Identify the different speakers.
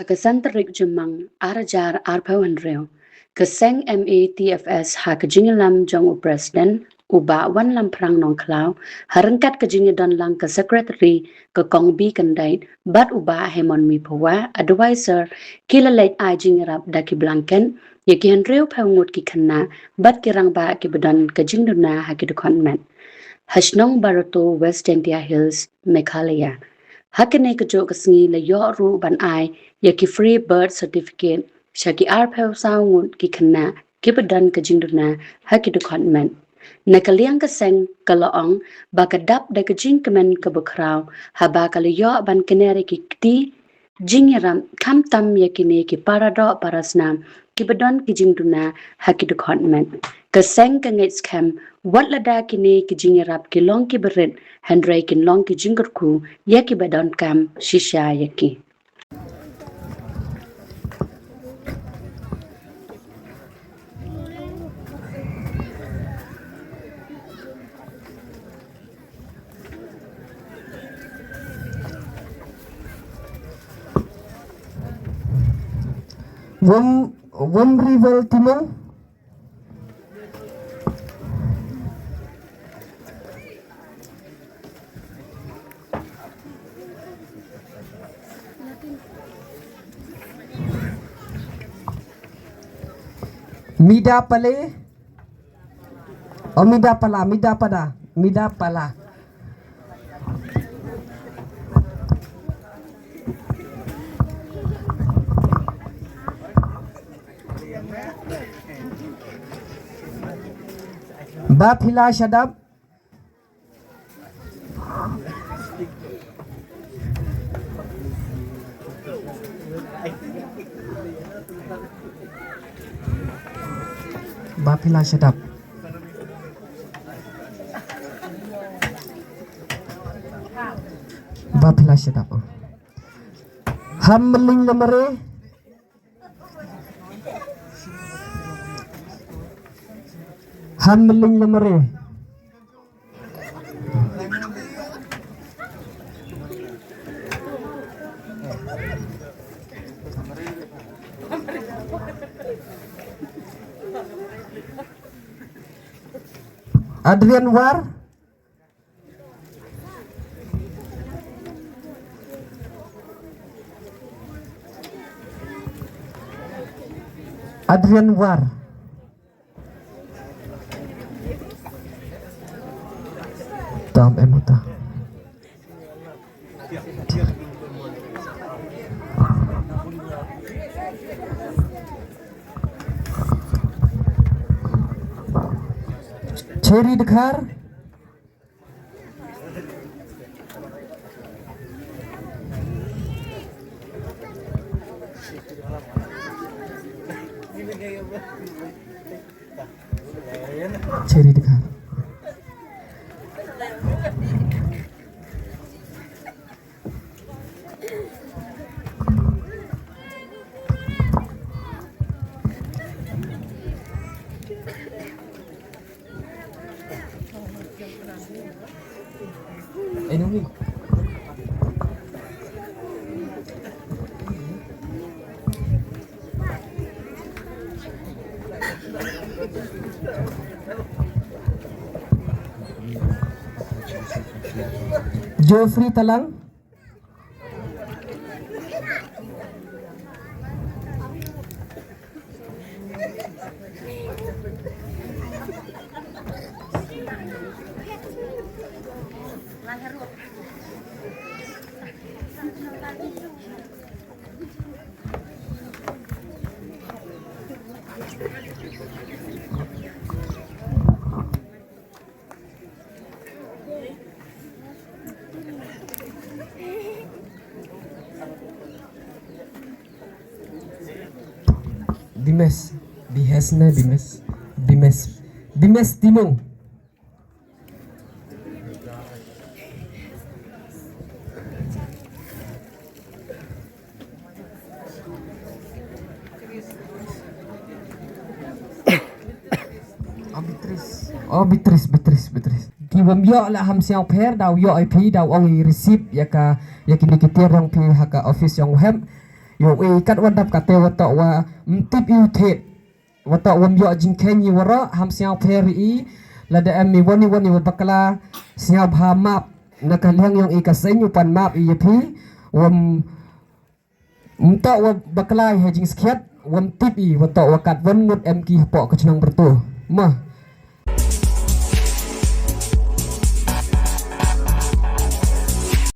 Speaker 1: Hakasantarik jemang arajar arpawanreo. Keseng MATFS hakajingalam jong presiden uba wan lam perang nong klau harengkat kejingidan lang ke sekretari ke kongbi kendait bat uba hemon mi pawa advisor kila leit jingiarap daki blanken yaki henreo paungut ki kena bat kirang ba ki bedan ke jingduna haki dkhot Hashnong Barato West India Hills Meghalaya Hakene kejo kesengi le yo ru ban ai yaki free birth certificate shaki arpel saungut ki kena ki bedan ke jingduna haki dkhot Nakaliang keseng kalaong bakadap da kejing kemen kebekrau haba kali yo ban keneri ki kti jingiarap kam tam yakine ki parado parasnam ki bedon ki jingduna haki dkhot Keseng kengit skam wat lada kini ki jingiarap ki long ki berit handrai kin long ki jinggerku yaki bedon kam shisha yaki.
Speaker 2: Wom rival timong mida pale o mida pala Bapila Shadab Bapila Shadab Bapila Shadab Hamling lemare Hamling lemare Adrian War Adrian War Tom Emuta Cherry Dekhar Cherry Dekhar Nungi Geoffrey Talang Dimes Bihasna Dimes Timung Beatrice Kiwam yo la ham siang per daw yo IP daw ong receive ya kini kita rong pi haka office yang hem yo kat wadap kate wato wa mtip yutet wato wam yo jingkenyi wara ham siang peri lada ami wani bakala siang bha map nakaliang yung ikaseng upan map iyepi wam mta wa bakala hejing skiat wam tip wato wakat wan ngut mk po kachnang bertu mah